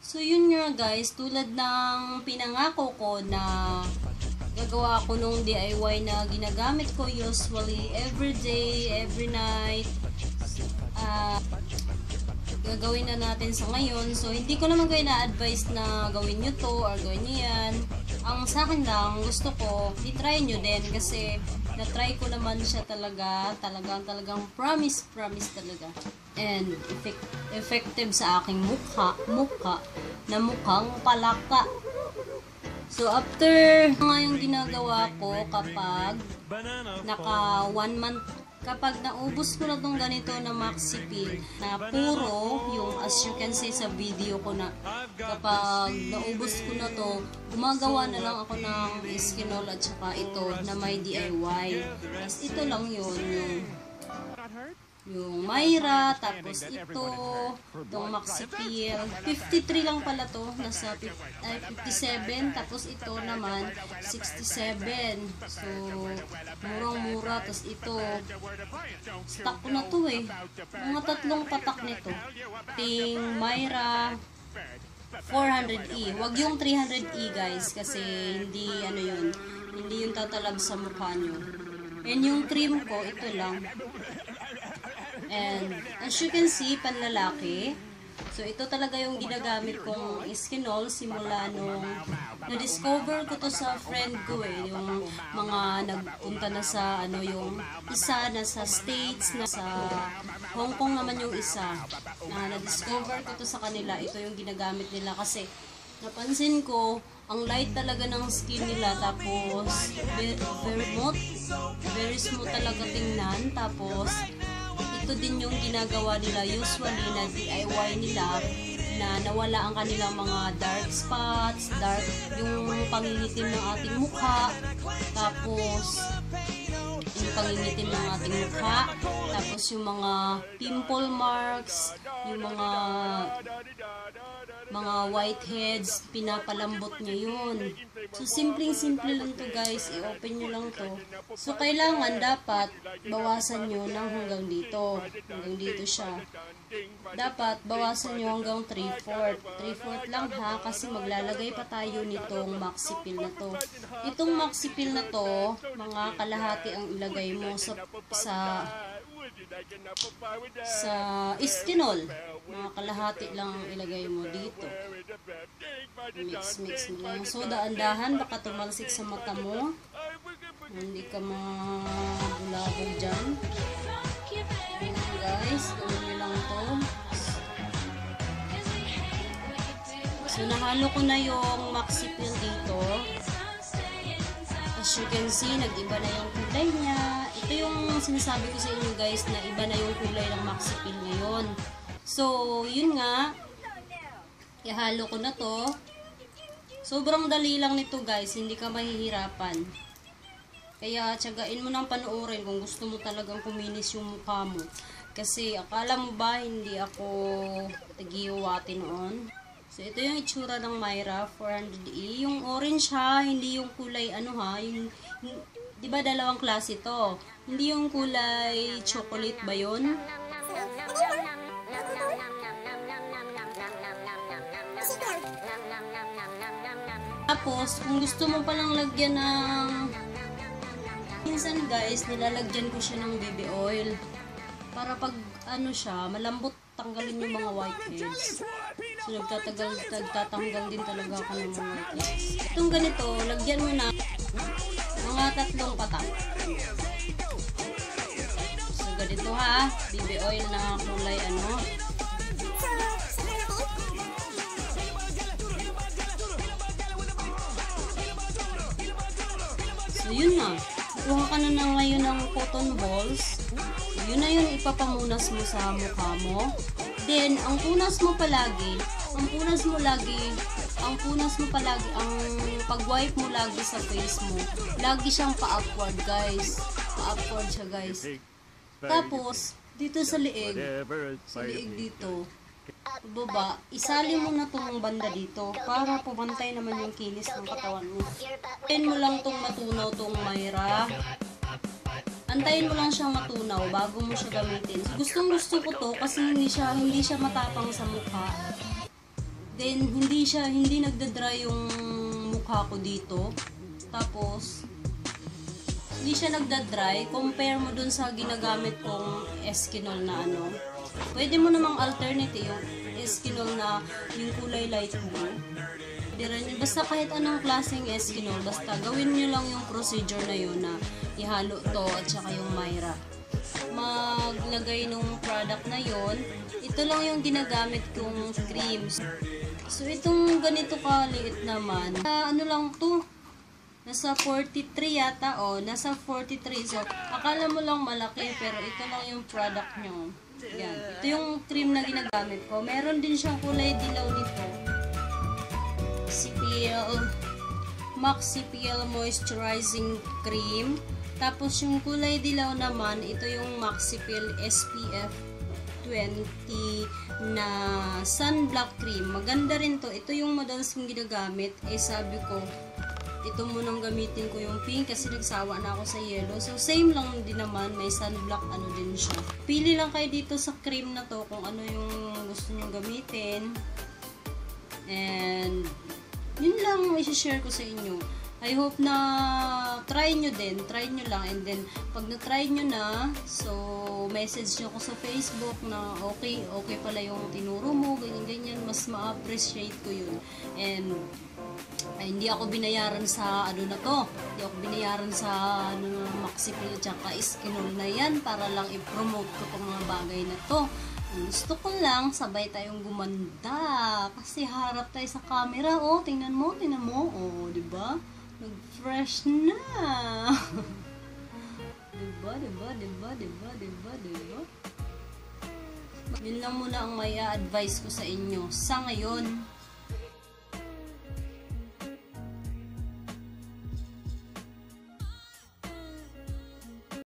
So yun nga guys, tulad ng pinangako ko na gagawa ako nung DIY na ginagamit ko usually every day, every night. Gagawin na natin sa ngayon. So hindi ko naman kayo na-advise na gawin nyo to or gawin nyo yan. Ang sa akin lang, gusto ko, i-try nyo din kasi na-try ko naman siya talagang promise talaga. And effective sa aking mukha na mukhang palaka. So after yung ginagawa ko kapag naka 1 month, kapag naubos ko na tong ganito na Maxipil na puro yung as you can see sa video ko na kapag naubos ko na to, gumagawa na lang ako ng Skinol at saka ito na may DIY. Tapos ito lang yun, yung Myra, tapos itong Maxipil, 53 lang pala to, nasa 57, tapos ito naman 67. So murang-mura. Tapos ito stock ko na to mga 3 patak nito. Ting Myra 400E, wag yung 300E guys kasi hindi hindi yung tatalab sa mukha nyo. And yung cream ko, ito lang. And as you can see, panlalaki. So ito talaga yung ginagamit kong Skinol simula nung na-discover ko to sa friend ko yung mga nagpunta na sa yung isa na sa States, na sa Hong Kong naman yung isa. Na-discover ko to sa kanila, ito yung ginagamit nila kasi napansin ko ang light talaga ng skin nila, tapos very smooth talaga tingnan, tapos ito din yung ginagawa nila usually na DIY nila na nawala ang kanilang mga dark spots, yung pangingitim ng ating mukha, tapos yung pangingitim ng ating mukha, tapos yung mga pimple marks, yung mga whiteheads, pinapalambot niya yun. So simple lang to guys, i-open nyo lang to. So kailangan dapat bawasan nyo ng hanggang dito siya. Dapat bawasan nyo hanggang 3/4. 3/4 lang ha, kasi maglalagay pa tayo nitong Maxipil na to. Itong Maxipil na to, mga kalahati ang ilagay mo sa Skinol. Mga kalahati lang ang ilagay mo dito. Mix mo lang. So daan-dahan, baka tumalsik sa mata mo. Hindi ka mabulabog dyan. Ayan guys, gawin nyo lang to. So nahalo ko na yung Maxipil dito. As you can see, nag-iba na yung kulay niya. Ito yung sinasabi ko sa inyo guys, na iba na yung kulay ng Maxipil ngayon. So, yun nga. Ihalo ko na to. Sobrang dali lang nito guys, hindi ka mahihirapan. Kaya tiyagain mo nang panoorin kung gusto mo talagang kuminis yung mukha mo. Kasi akala mo ba hindi ako tagiwati noon? So, ito yung itsura ng Myra 400E. Yung orange ha, hindi yung kulay yung di ba dalawang klase to? Hindi yung kulay chocolate ba yun? Tapos, kung gusto mo palang lagyan ng minsan guys, nilalagyan ko siya ng baby oil. Para pag siya, malambot tanggalin yung mga whiteheads. So, nagtatanggal din talaga ako ng mga whiteheads. Itong ganito, lagyan mo na mga 3 patak. So, ganito ha, baby oil na kulay So, yun na. Kuha ka na ngayon ng cotton balls. Yun na yung ipapamunas mo sa mukha mo. Then, ang punas mo palagi, ang pag-wipe mo lagi sa face mo, lagi siyang pa-upward guys. Pa-upward siya guys. Tapos, dito sa liig dito, baba, isali mo na itong banda dito para pumantay naman yung kinis ng katawan mo. Antayin mo lang itong matunaw itong Myra. Antayin mo lang siyang matunaw bago mo siya gamitin. Gustong gusto ko to kasi hindi siya matapang sa mukha. Then, hindi nagda-dry yung mukha ko dito. Tapos, hindi siya nagda-dry. Compare mo dun sa ginagamit kong Eskinol na ano. Pwede mo namang alternate yung Eskinol na yung kulay light blue. Basta kahit anong klaseng Eskinol, basta gawin nyo lang yung procedure na yun na ihalo to at saka yung Myra. Maglagay nung product na yon. Ito lang yung ginagamit kong creams. So itong ganito kaliit naman, ano lang to, nasa 43 yata, nasa 43. So akala mo lang malaki, pero ito lang yung product nyo. Yan. Ito yung cream na ginagamit ko. Meron din siyang kulay dilaw nito. Maxi Peel Moisturizing Cream. Tapos yung kulay dilaw naman, ito yung Maxi Peel SPF 20 na sunblock cream. Maganda rin to. Ito yung madalas kong ginagamit. Sabi ko, ito munang gamitin ko yung pink kasi nagsawa na ako sa yellow. So same lang din naman, may sunblock ano din siya. Pili lang kayo dito sa cream na to kung ano yung gusto nyo gamitin. And yun lang i-share ko sa inyo. I hope na try nyo din. Try nyo lang. And then, pag na-try nyo na, so, message nyo ko sa Facebook na okay pala yung tinuro mo, ganyan-ganyan. Mas ma-appreciate ko yun. And, hindi ako binayaran sa ano na to. Hindi ako binayaran sa Maxi Peel tsaka Eskinol na yan para lang i-promote ko itong mga bagay na to. Gusto ko lang sabay tayong gumanda kasi harap tayo sa camera. Tingnan mo. Diba? Nag-fresh na. diba? Yun lang muna ang may advice ko sa inyo sa ngayon.